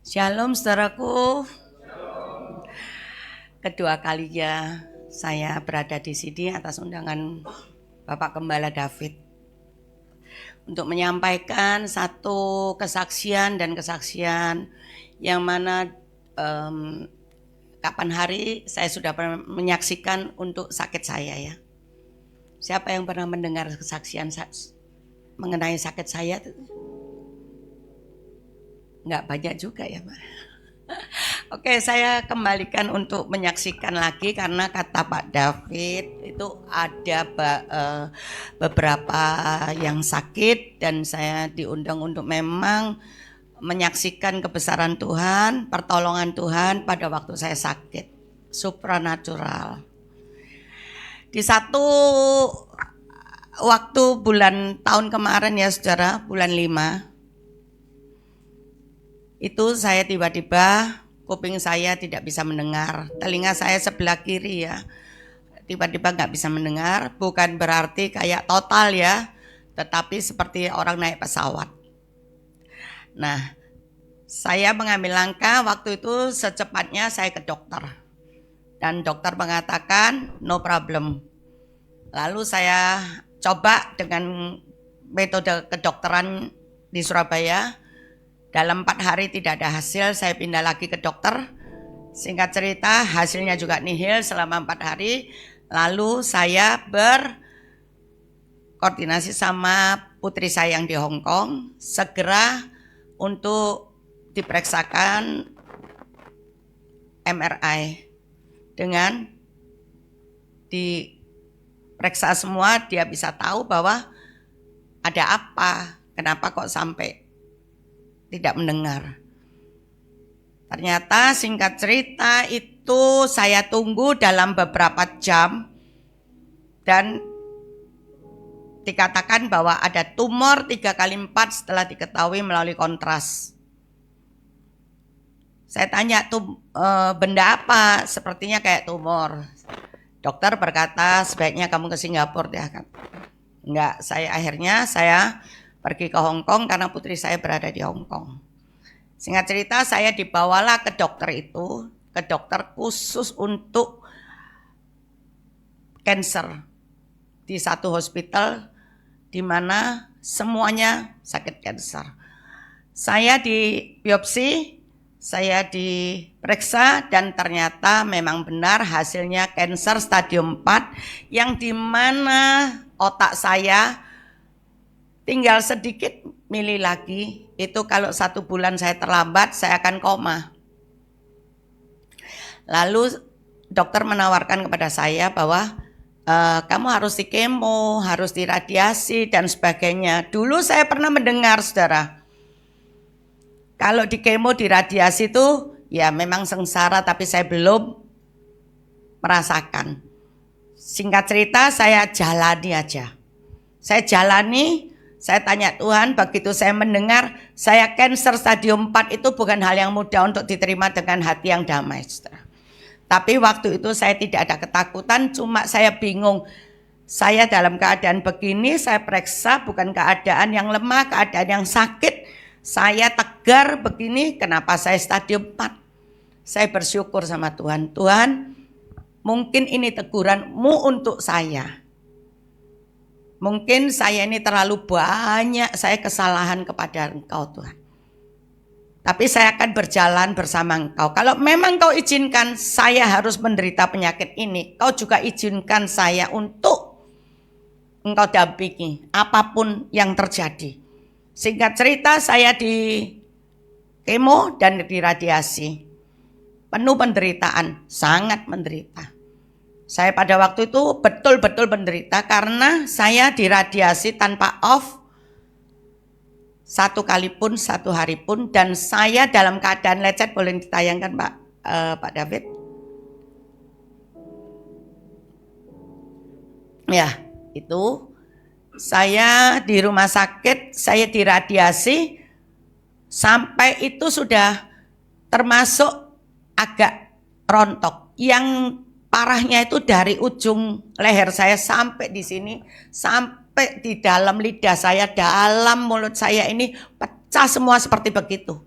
Shalom saudaraku. Kedua kalinya saya berada di sini atas undangan Bapak Gembala David untuk menyampaikan satu kesaksian yang mana kapan hari saya sudah pernah menyaksikan untuk sakit saya ya. Siapa yang pernah mendengar kesaksian mengenai sakit saya? Nggak banyak juga ya Pak. Oke, saya kembalikan untuk menyaksikan lagi karena kata Pak David itu ada beberapa yang sakit dan saya diundang untuk memang menyaksikan kebesaran Tuhan, pertolongan Tuhan pada waktu saya sakit, supranatural. Di satu waktu bulan tahun kemarin ya saudara, bulan 5, itu saya tiba-tiba kuping saya tidak bisa mendengar, telinga saya sebelah kiri ya, tiba-tiba nggak bisa mendengar, bukan berarti kayak total ya, tetapi seperti orang naik pesawat. Nah, saya mengambil langkah waktu itu secepatnya saya ke dokter, dan dokter mengatakan no problem. Lalu saya coba dengan metode kedokteran di Surabaya. Dalam 4 hari tidak ada hasil, saya pindah lagi ke dokter. Singkat cerita, hasilnya juga nihil selama 4 hari. Lalu saya berkoordinasi sama putri saya yang di Hong Kong, segera untuk diperiksakan MRI. Dengan diperiksa semua, dia bisa tahu bahwa ada apa, kenapa kok sampai tidak mendengar. Ternyata singkat cerita itu saya tunggu dalam beberapa jam dan dikatakan bahwa ada tumor 3x4 setelah diketahui melalui kontras. Saya tanya tuh benda apa? Sepertinya kayak tumor. Dokter berkata sebaiknya kamu ke Singapura ya kan. Enggak, akhirnya saya pergi ke Hong Kong karena putri saya berada di Hong Kong. Singkat cerita saya dibawalah ke dokter itu, ke dokter khusus untuk cancer di satu hospital di mana semuanya sakit cancer. Saya di biopsi, saya diperiksa dan ternyata memang benar hasilnya cancer stadium 4 yang di mana otak saya tinggal sedikit mili lagi, itu kalau 1 bulan saya terlambat, saya akan koma. Lalu dokter menawarkan kepada saya bahwa kamu harus di kemo, harus diradiasi dan sebagainya. Dulu saya pernah mendengar saudara, kalau di kemo, diradiasi itu ya memang sengsara, tapi saya belum merasakan. Singkat cerita saya jalani aja. Saya jalani. Saya tanya Tuhan, begitu saya mendengar saya cancer stadium 4 itu bukan hal yang mudah untuk diterima dengan hati yang damai. Saudara. Tapi waktu itu saya tidak ada ketakutan, cuma saya bingung. Saya dalam keadaan begini, saya periksa bukan keadaan yang lemah, keadaan yang sakit. Saya tegar begini, kenapa saya stadium 4? Saya bersyukur sama Tuhan. Tuhan, mungkin ini teguranmu untuk saya. Mungkin saya ini terlalu banyak saya kesalahan kepada Engkau Tuhan. Tapi saya akan berjalan bersama Engkau. Kalau memang Kau izinkan saya harus menderita penyakit ini, Kau juga izinkan saya untuk Engkau dampingi apapun yang terjadi. Singkat cerita saya di kemo dan diradiasi. Penuh penderitaan, sangat menderita. Saya pada waktu itu betul-betul menderita karena saya diradiasi tanpa off 1 kali pun, 1 hari pun, dan saya dalam keadaan lecet. Boleh ditayangkan Pak David? Ya, itu saya di rumah sakit, saya diradiasi sampai itu sudah termasuk agak rontok. Yang parahnya itu dari ujung leher saya sampai di sini, sampai di dalam lidah saya, dalam mulut saya ini pecah semua seperti begitu.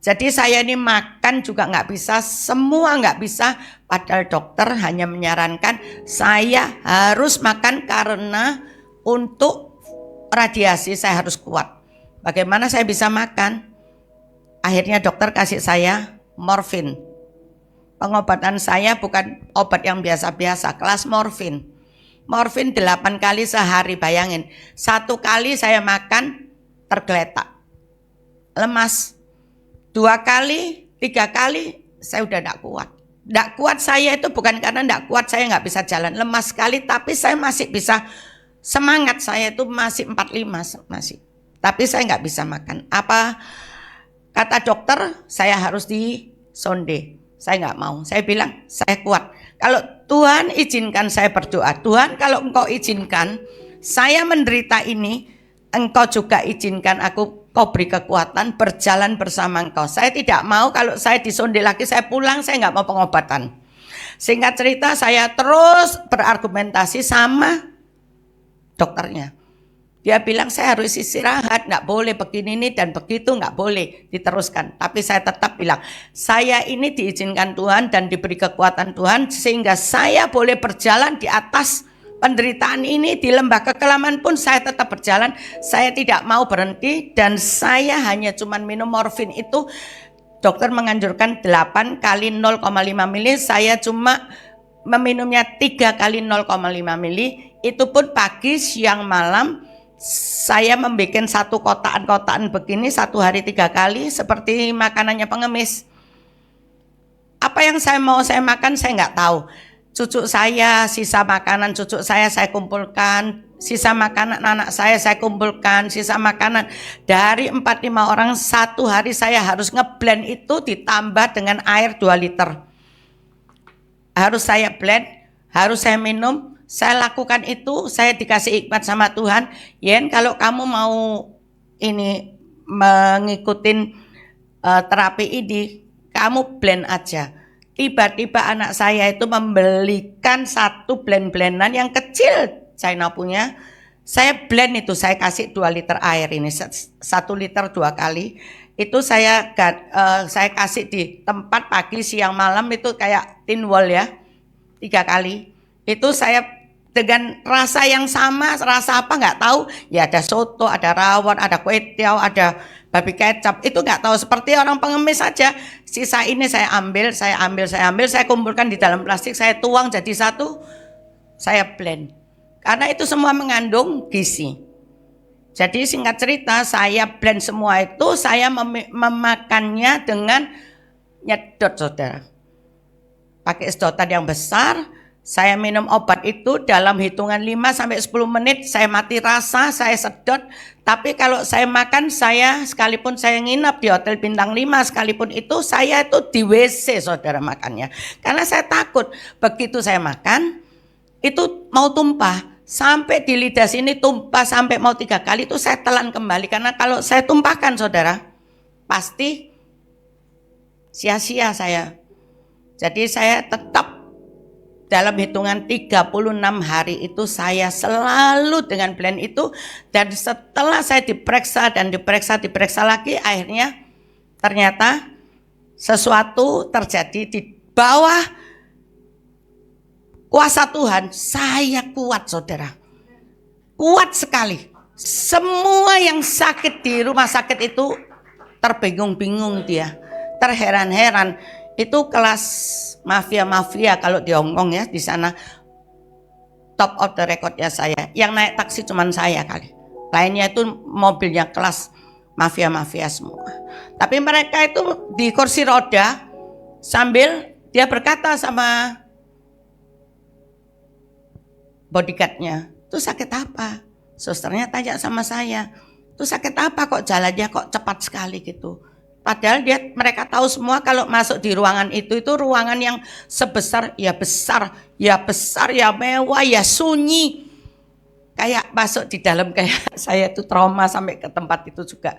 Jadi saya ini makan juga nggak bisa, semua nggak bisa. Padahal dokter hanya menyarankan saya harus makan karena untuk radiasi saya harus kuat. Bagaimana saya bisa makan? Akhirnya dokter kasih saya morfin. Pengobatan saya bukan obat yang biasa-biasa, kelas morfin. Morfin 8 kali sehari, bayangin. 1 kali saya makan tergeletak, lemas. 2 kali, 3 kali saya udah tidak kuat. Tidak kuat saya itu bukan karena tidak kuat saya nggak bisa jalan, lemas sekali, tapi saya masih bisa semangat, saya itu masih 45 masih. Tapi saya nggak bisa makan. Apa kata dokter? Saya harus disonde. Saya nggak mau. Saya bilang saya kuat. Kalau Tuhan izinkan saya berdoa, Tuhan kalau Engkau izinkan saya menderita ini, Engkau juga izinkan aku, Kau beri kekuatan berjalan bersama Engkau. Saya tidak mau kalau saya disonde lagi, saya pulang, saya nggak mau pengobatan. Singkat cerita, saya terus berargumentasi sama dokternya. Dia bilang saya harus istirahat, nggak boleh begini ini dan begitu, nggak boleh diteruskan. Tapi saya tetap bilang, saya ini diizinkan Tuhan dan diberi kekuatan Tuhan sehingga saya boleh berjalan di atas penderitaan ini, di lembah kekelaman pun saya tetap berjalan. Saya tidak mau berhenti dan saya hanya cuman minum morfin itu. Dokter menganjurkan 8 kali 0,5 mili, saya cuma meminumnya 3 kali 0,5 mili. Itu pun pagi, siang, malam. Saya membuat 1 kotaan-kotaan begini 1 hari 3 kali seperti makanannya pengemis. Apa yang saya mau saya makan saya nggak tahu. Cucu saya, sisa makanan cucu saya kumpulkan, sisa makanan anak saya kumpulkan, sisa makanan dari 4-5 orang 1 hari saya harus ngeblend itu ditambah dengan air 2 liter. Harus saya blend, harus saya minum. Saya lakukan itu, saya dikasih hikmat sama Tuhan. Yen, kalau kamu mau ini mengikutin terapi ini, kamu blend aja. Tiba-tiba anak saya itu membelikan 1 blend-blendan yang kecil, China punya. Saya blend itu, saya kasih 2 liter air ini, 1 liter 2 kali. Itu saya kasih di tempat pagi, siang, malam itu kayak tin wall ya, 3 kali. Itu saya dengan rasa yang sama, rasa apa nggak tahu. Ya ada soto, ada rawon, ada kue tiaw, ada babi kecap. Itu nggak tahu, seperti orang pengemis saja. Sisa ini saya ambil, saya kumpulkan di dalam plastik, saya tuang jadi 1, saya blend. Karena itu semua mengandung gizi. Jadi singkat cerita, saya blend semua itu, saya memakannya dengan nyedot, saudara. Pakai sedotan yang besar. Saya minum obat itu dalam hitungan 5-10 menit, saya mati rasa, saya sedot. Tapi kalau saya makan, saya sekalipun saya nginap di hotel bintang 5, sekalipun itu saya itu di WC, saudara, makannya. Karena saya takut begitu saya makan, itu mau tumpah. Sampai di lidah sini tumpah sampai mau 3 kali itu saya telan kembali. Karena kalau saya tumpahkan, saudara, pasti sia-sia saya. Jadi saya tetap dalam hitungan 36 hari itu saya selalu dengan blend itu. Dan setelah saya diperiksa dan diperiksa lagi, akhirnya ternyata sesuatu terjadi di bawah kuasa Tuhan. Saya kuat, saudara, kuat sekali. Semua yang sakit di rumah sakit itu terbingung-bingung, dia terheran-heran. Itu kelas mafia kalau di Hongkong ya, di sana top of the record ya saya. Yang naik taksi cuman saya kali. Lainnya itu mobilnya kelas mafia semua. Tapi mereka itu di kursi roda sambil dia berkata sama bodyguardnya, "Itu sakit apa?" Susternya tanya sama saya, "Itu sakit apa kok jalannya kok cepat sekali gitu?" Padahal mereka tahu semua kalau masuk di ruangan itu ruangan yang besar, ya mewah, ya sunyi. Kayak masuk di dalam, kayak saya itu trauma sampai ke tempat itu juga.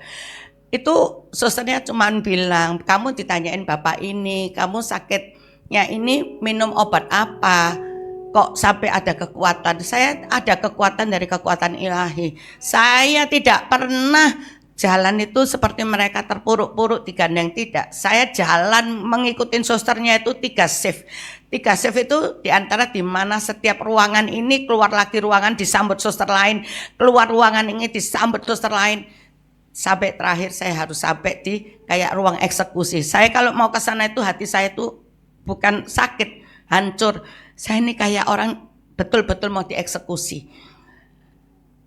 Itu susternya cuman bilang, "Kamu ditanyain bapak ini, kamu sakitnya ini minum obat apa? Kok sampai ada kekuatan?" Saya ada kekuatan dari kekuatan ilahi. Saya tidak pernah jalan itu seperti mereka terpuruk-puruk digandeng, tidak. Saya jalan mengikuti susternya itu 3 shift. 3 shift itu diantara di mana setiap ruangan ini keluar lagi ruangan disambut suster lain, keluar ruangan ini disambut suster lain. Sampai terakhir saya harus sampai di kayak ruang eksekusi. Saya kalau mau ke sana itu hati saya itu bukan sakit, hancur. Saya ini kayak orang betul-betul mau dieksekusi.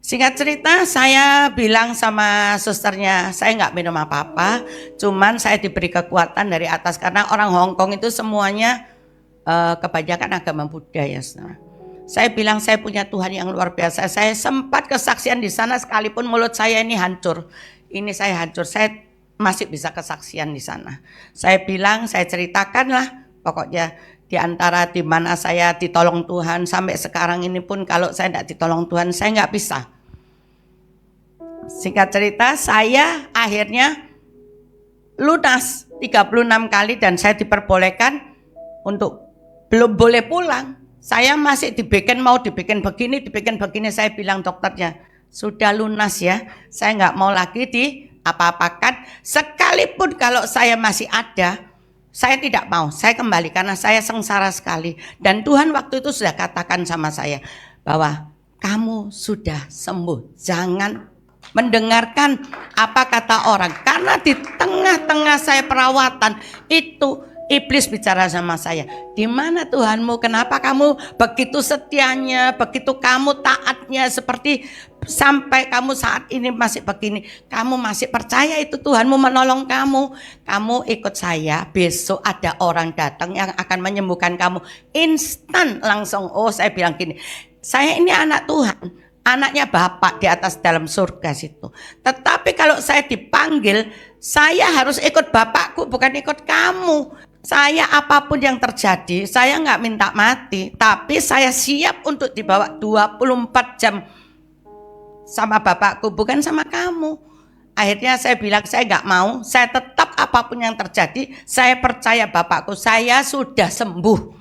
Singkat cerita, saya bilang sama susternya, saya nggak minum apa-apa, cuman saya diberi kekuatan dari atas karena orang Hong Kong itu semuanya kebanyakan agama Buddha ya. Saya bilang saya punya Tuhan yang luar biasa. Saya sempat kesaksian di sana sekalipun mulut saya ini hancur. Ini saya hancur, saya masih bisa kesaksian di sana. Saya bilang, saya ceritakan lah, pokoknya di antara di mana saya ditolong Tuhan sampai sekarang ini pun kalau saya tidak ditolong Tuhan saya nggak bisa. Singkat cerita, saya akhirnya lunas 36 kali dan saya diperbolehkan untuk belum boleh pulang. Saya masih mau dibikin begini. Saya bilang dokternya, sudah lunas ya, saya nggak mau lagi apa-apakan. Sekalipun kalau saya masih ada, saya tidak mau, saya kembali karena saya sengsara sekali. Dan Tuhan waktu itu sudah katakan sama saya bahwa kamu sudah sembuh, jangan mendengarkan apa kata orang. Karena di tengah-tengah saya perawatan itu iblis bicara sama saya, di mana Tuhanmu, kenapa kamu begitu setianya, begitu kamu taatnya, seperti sampai kamu saat ini masih begini, kamu masih percaya itu Tuhanmu menolong kamu. Kamu ikut saya, besok ada orang datang yang akan menyembuhkan kamu instan langsung. Oh, saya bilang gini, saya ini anak Tuhan, anaknya Bapak di atas dalam surga situ. Tetapi kalau saya dipanggil, saya harus ikut Bapakku, bukan ikut kamu. Saya apapun yang terjadi, saya nggak minta mati, tapi saya siap untuk dibawa 24 jam sama Bapakku, bukan sama kamu. Akhirnya saya bilang saya nggak mau, saya tetap apapun yang terjadi, saya percaya Bapakku, saya sudah sembuh.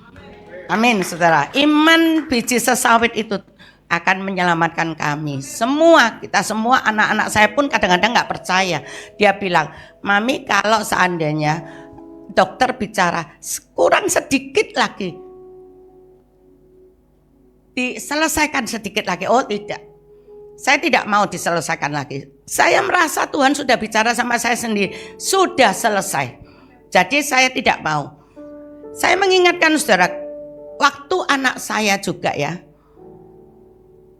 Amin, saudara. Iman biji sesawit itu akan menyelamatkan kami semua. Kita semua, anak-anak saya pun kadang-kadang nggak percaya. Dia bilang, Mami, kalau seandainya dokter bicara kurang sedikit lagi, diselesaikan sedikit lagi. Oh tidak, saya tidak mau diselesaikan lagi. Saya merasa Tuhan sudah bicara sama saya sendiri, sudah selesai. Jadi saya tidak mau. Saya mengingatkan saudara, waktu anak saya juga ya,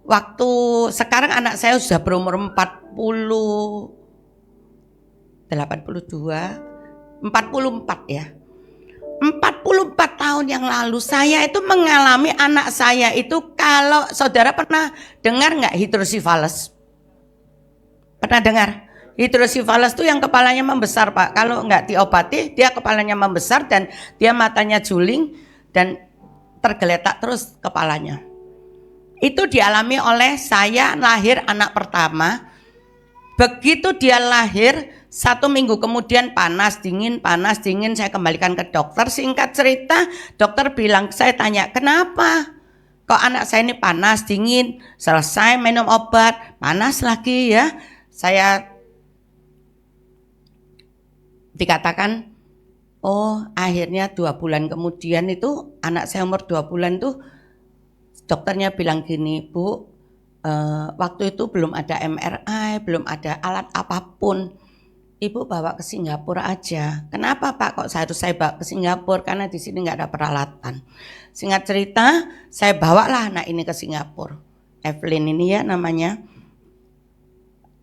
waktu sekarang anak saya sudah berumur 44 ya. 44 tahun yang lalu saya itu mengalami anak saya itu, kalau saudara pernah dengar nggak hidrosifalus? Pernah dengar? Hidrosifalus itu yang kepalanya membesar, Pak. Kalau nggak diobati, dia kepalanya membesar dan dia matanya juling dan tergeletak terus kepalanya. Itu dialami oleh saya, lahir anak pertama. Begitu dia lahir, 1 minggu kemudian panas dingin, saya kembalikan ke dokter. Singkat cerita, dokter bilang, saya tanya, kenapa? Kok anak saya ini panas dingin? Selesai minum obat, panas lagi ya. Saya dikatakan, oh akhirnya 2 bulan kemudian itu, anak saya umur 2 bulan tuh, dokternya bilang gini, Bu, waktu itu belum ada MRI, belum ada alat apapun. Ibu bawa ke Singapura aja. Kenapa Pak kok harus saya bawa ke Singapura? Karena di sini nggak ada peralatan. Singkat cerita, saya bawalah anak ini ke Singapura. Evelyn ini ya namanya.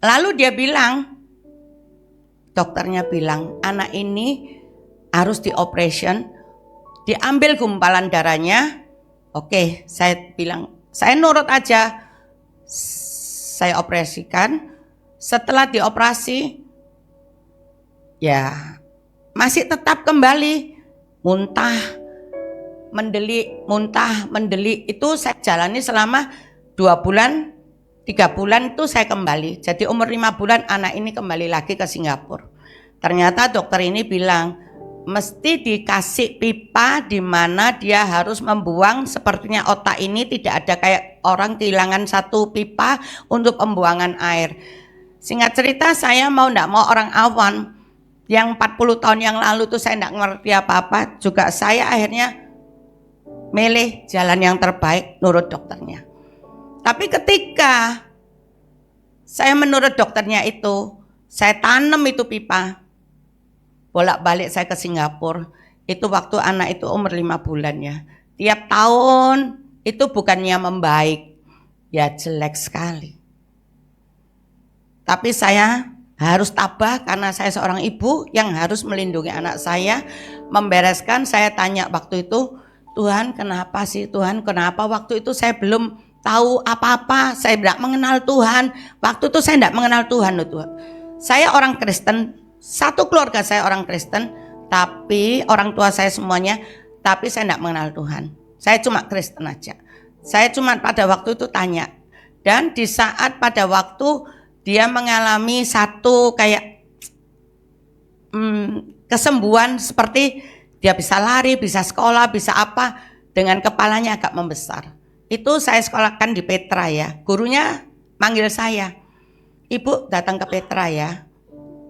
Lalu dia bilang, dokternya bilang, anak ini harus dioperation, diambil gumpalan darahnya. Oke, saya bilang, saya nurut aja. Saya operasikan. Setelah dioperasi, ya masih tetap kembali muntah, mendeli. Itu saya jalani selama 2 bulan, 3 bulan itu saya kembali. Jadi umur 5 bulan anak ini kembali lagi ke Singapura. Ternyata dokter ini bilang, mesti dikasih pipa di mana dia harus membuang, sepertinya otak ini tidak ada kayak orang kehilangan 1 pipa untuk pembuangan air. Singkat cerita, saya enggak mau orang awam. Yang 40 tahun yang lalu tuh saya enggak ngerti apa-apa, juga saya akhirnya milih jalan yang terbaik, nurut dokternya. Tapi ketika saya menurut dokternya itu, saya tanam itu pipa. Bolak-balik saya ke Singapura, itu waktu anak itu umur 5 bulan ya. Tiap tahun itu bukannya membaik, ya jelek sekali. Tapi saya harus tabah karena saya seorang ibu yang harus melindungi anak saya, membereskan. Saya tanya waktu itu, Tuhan kenapa sih, Tuhan kenapa waktu itu saya belum tahu apa-apa, saya tidak mengenal Tuhan. Waktu itu saya tidak mengenal Tuhan loh Tuhan. Saya orang Kristen, satu keluarga saya orang Kristen, tapi orang tua saya semuanya, tapi saya tidak mengenal Tuhan. Saya cuma Kristen aja. Saya cuma pada waktu itu tanya. Dan di saat pada waktu dia mengalami satu kayak kesembuhan, seperti dia bisa lari, bisa sekolah, bisa apa, dengan kepalanya agak membesar. Itu saya sekolahkan di Petra ya. Gurunya manggil saya, Ibu datang ke Petra ya.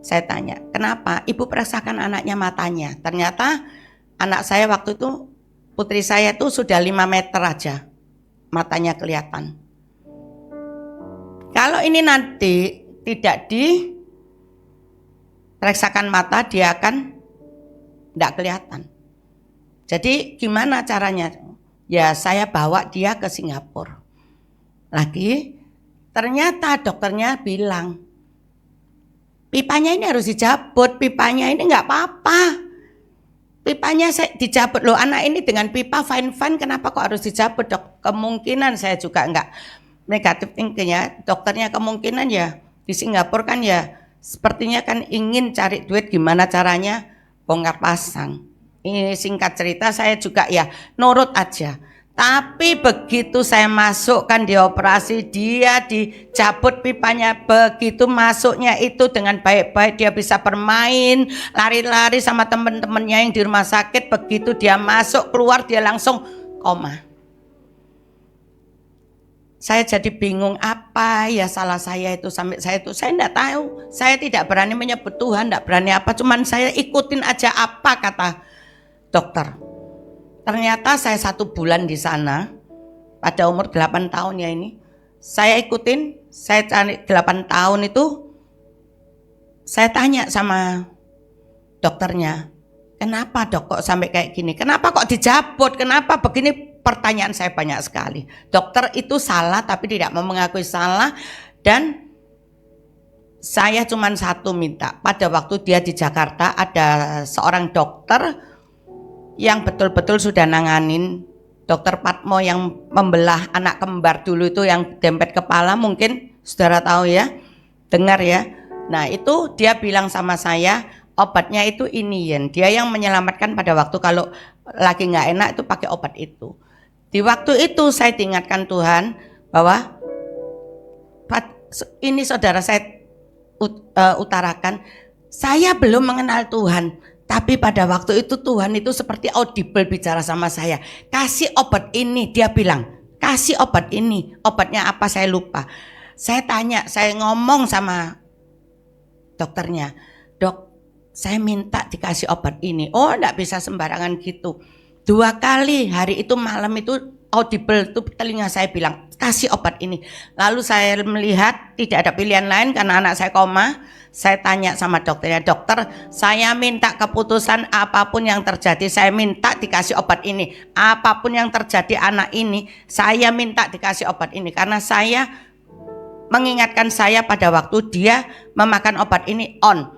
Saya tanya, kenapa? Ibu periksakan anaknya matanya. Ternyata anak saya waktu itu, putri saya itu sudah 5 meter aja matanya kelihatan. Kalau ini nanti tidak diperiksakan mata, dia akan tidak kelihatan. Jadi gimana caranya? Ya saya bawa dia ke Singapura. Lagi, ternyata dokternya bilang, pipanya ini harus dicabut, pipanya ini enggak apa-apa. Pipanya saya dicabut loh, anak ini dengan pipa fine-fine, kenapa kok harus dicabut dok? Kemungkinan saya juga enggak negatif thinking ya, dokternya kemungkinan ya di Singapura kan ya sepertinya kan ingin cari duit, gimana caranya bongkar pasang. Ini singkat cerita saya juga ya nurut aja. Tapi begitu saya masukkan di operasi, dia dicabut pipanya, begitu masuknya itu dengan baik-baik, dia bisa bermain, lari-lari sama teman-temannya yang di rumah sakit. Begitu dia masuk, keluar dia langsung koma. Saya jadi bingung, apa ya salah saya itu, sampai saya enggak tahu, saya tidak berani menyebut Tuhan, enggak berani apa, cuman saya ikutin aja apa kata dokter. Ternyata saya 1 bulan di sana, pada umur 8 tahun ya ini, saya ikutin, saya cari 8 tahun itu, saya tanya sama dokternya, kenapa dok kok sampai kayak gini, kenapa kok dijabut, kenapa begini, pertanyaan saya banyak sekali. Dokter itu salah tapi tidak mau mengakui salah, dan saya cuma satu minta, pada waktu dia di Jakarta ada seorang dokter yang betul-betul sudah nanganin, dokter Patmo yang membelah anak kembar dulu itu yang dempet kepala, mungkin saudara tahu ya, dengar ya. Nah itu dia bilang sama saya, obatnya itu ini Yen, dia yang menyelamatkan pada waktu kalau lagi nggak enak itu pakai obat itu. Di waktu itu saya diingatkan Tuhan bahwa ini saudara saya utarakan, saya belum mengenal Tuhan. Tapi pada waktu itu Tuhan itu seperti audible bicara sama saya. Kasih obat ini, dia bilang. Kasih obat ini. Obatnya apa saya lupa. Saya tanya, saya ngomong sama dokternya. Dok, saya minta dikasih obat ini. Oh enggak bisa sembarangan gitu. 2 kali hari itu malam itu audible itu telinga saya bilang, kasih obat ini. Lalu saya melihat tidak ada pilihan lain karena anak saya koma. Saya tanya sama dokternya, dokter saya minta keputusan apapun yang terjadi, saya minta dikasih obat ini. Apapun yang terjadi anak ini, saya minta dikasih obat ini. Karena saya mengingatkan saya pada waktu dia memakan obat ini on.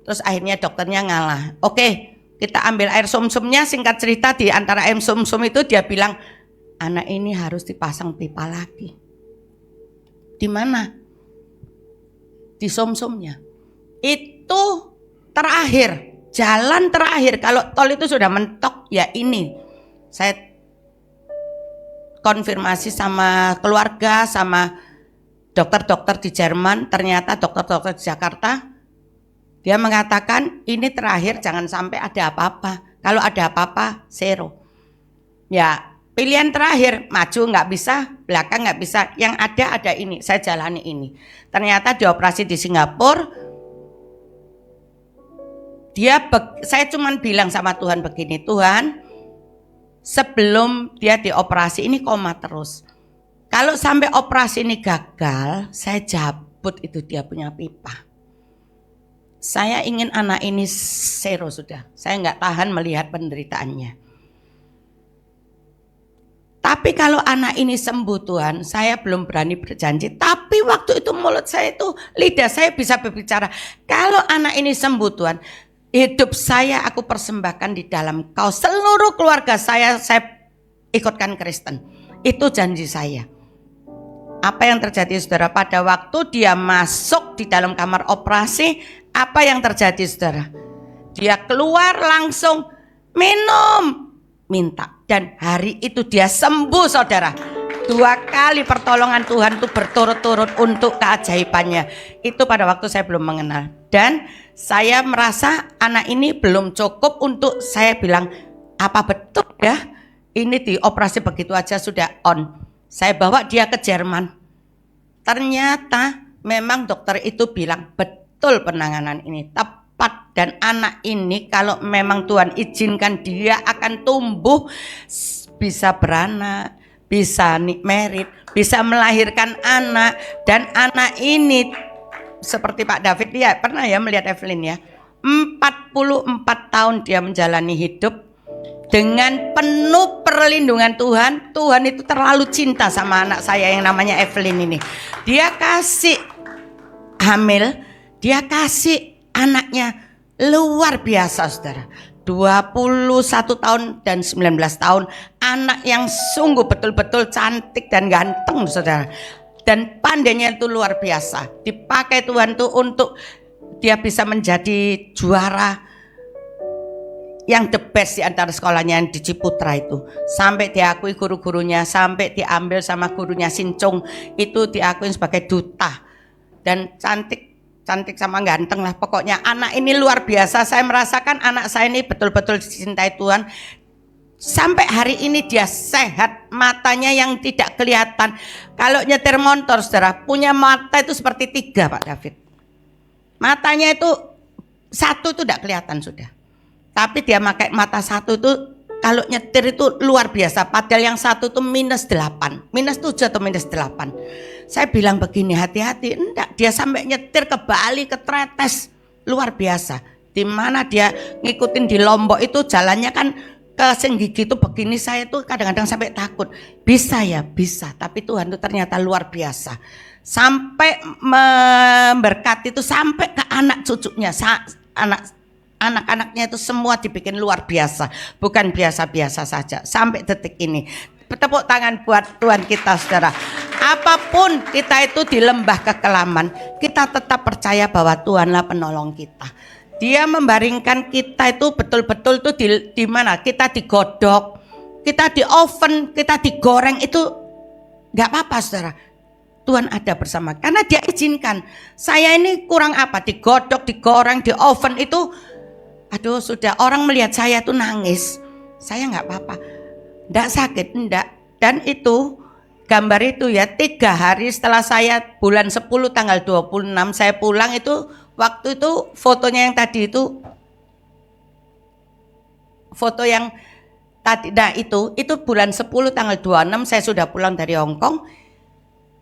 Terus akhirnya dokternya ngalah. Oke, kita ambil air sumsumnya, singkat cerita di antara air sumsum itu dia bilang, anak ini harus dipasang pipa lagi. Di mana? Di sumsumnya. Itu terakhir, jalan terakhir. Kalau tol itu sudah mentok, ya ini. Saya konfirmasi sama keluarga, sama dokter-dokter di Jerman. Ternyata dokter-dokter di Jakarta, dia mengatakan ini terakhir, jangan sampai ada apa-apa. Kalau ada apa-apa, zero. Ya Pilihan terakhir, maju nggak bisa, belakang nggak bisa. Yang ada ini, saya jalani ini. Ternyata dioperasi di Singapura. Saya cuman bilang sama Tuhan begini, Tuhan, sebelum dia dioperasi ini koma terus. Kalau sampai operasi ini gagal, saya cabut itu dia punya pipa. Saya ingin anak ini zero sudah. Saya nggak tahan melihat penderitaannya. Tapi kalau anak ini sembuh Tuhan, saya belum berani berjanji. Tapi waktu itu mulut saya itu, lidah saya bisa berbicara. Kalau anak ini sembuh Tuhan, hidup saya aku persembahkan di dalam Kau. Seluruh keluarga saya ikutkan Kristen. Itu janji saya. Apa yang terjadi saudara? Pada waktu dia masuk di dalam kamar operasi, apa yang terjadi saudara? Dia keluar langsung minum, minta. Dan hari itu dia sembuh saudara. 2 kali pertolongan Tuhan itu berturut-turut untuk keajaibannya. Itu pada waktu saya belum mengenal. Dan saya merasa anak ini belum cukup untuk saya bilang, apa betul ya ini dioperasi begitu aja sudah on. Saya bawa dia ke Jerman. Ternyata memang dokter itu bilang betul penanganan ini tepat. Dan anak ini kalau memang Tuhan izinkan dia akan tumbuh, bisa beranak, bisa merit, bisa melahirkan anak. Dan anak ini seperti Pak David dia pernah ya melihat Evelyn ya, 44 tahun dia menjalani hidup dengan penuh perlindungan Tuhan. Tuhan itu terlalu cinta sama anak saya yang namanya Evelyn ini. Dia kasih hamil, dia kasih anaknya luar biasa saudara. 21 tahun dan 19 tahun. Anak yang sungguh betul-betul cantik dan ganteng saudara. Dan pandainya itu luar biasa. Dipakai Tuhan tuh untuk dia bisa menjadi juara yang the best di antara sekolahnya yang di Ciputra itu. Sampai diakui guru-gurunya, sampai diambil sama gurunya Sincung, itu diakui sebagai duta. Dan cantik sama ganteng lah. Pokoknya anak ini luar biasa. Saya merasakan anak saya ini betul-betul dicintai Tuhan. Sampai hari ini dia sehat, matanya yang tidak kelihatan. Kalau nyetir motor saudara, punya mata itu seperti 3 Pak David. Matanya itu 1 itu tidak kelihatan sudah. Tapi dia pakai mata 1 itu kalau nyetir itu luar biasa. Padahal yang 1 itu -8, -7 atau -8. Saya bilang begini, hati-hati. Enggak, dia sampai nyetir ke Bali, ke Tretes, luar biasa. Di mana dia ngikutin di Lombok itu jalannya kan ke Senggigi itu begini, saya tuh kadang-kadang sampai takut. Bisa ya, bisa. Tapi Tuhan itu ternyata luar biasa. Sampai memberkati itu sampai ke anak cucunya, anak-anaknya itu semua dibikin luar biasa. Bukan biasa-biasa saja. Sampai detik ini. Tepuk tangan buat Tuhan kita saudara. Apapun kita itu di lembah kekelaman, kita tetap percaya bahwa Tuhanlah penolong kita. Dia membaringkan kita itu betul-betul tuh di mana kita digodok, kita di oven, kita digoreng itu nggak apa-apa saudara. Tuhan ada bersama karena dia izinkan. Saya ini kurang apa, digodok, digoreng, di oven itu, aduh sudah orang melihat saya tuh nangis. Saya nggak apa-apa. Enggak sakit, enggak. Dan itu gambar itu ya 3 hari setelah saya bulan 10 tanggal 26 saya pulang itu, waktu itu fotonya yang tadi itu foto yang tadi, nah itu bulan 10 tanggal 26 saya sudah pulang dari Hong Kong.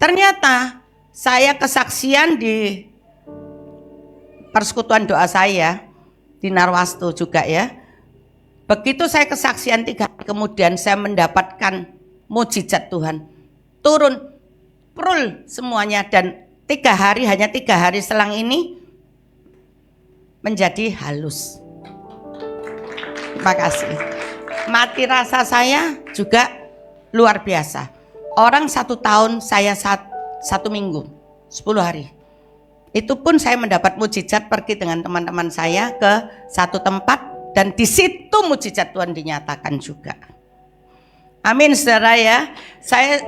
Ternyata saya kesaksian di persekutuan doa saya di Narwastu juga ya. Begitu saya kesaksian 3 hari kemudian saya mendapatkan mujizat Tuhan. Turun, prul semuanya dan 3 hari, hanya 3 hari selang ini menjadi halus. Terima kasih. Mati rasa saya juga luar biasa. Orang 1 tahun, saya 1 minggu, 10 hari. Itu pun saya mendapat mujizat pergi dengan teman-teman saya ke satu tempat. Dan di situ mujizat Tuhan dinyatakan juga. Amin saudara ya. Saya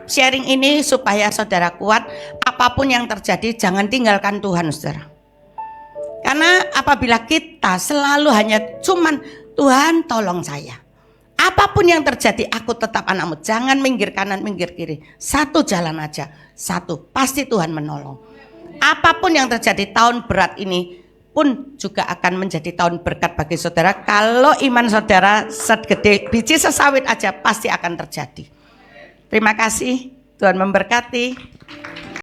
sharing ini supaya saudara kuat. Apapun yang terjadi jangan tinggalkan Tuhan saudara. Karena apabila kita selalu hanya cuman Tuhan tolong saya, Apapun yang terjadi, aku tetap anakmu. Jangan minggir kanan, minggir kiri. Satu jalan aja. Satu, pasti Tuhan menolong. Apapun yang terjadi, tahun berat ini pun juga akan menjadi tahun berkat bagi saudara. Kalau iman saudara segede biji sesawit aja, pasti akan terjadi. Terima kasih, Tuhan memberkati.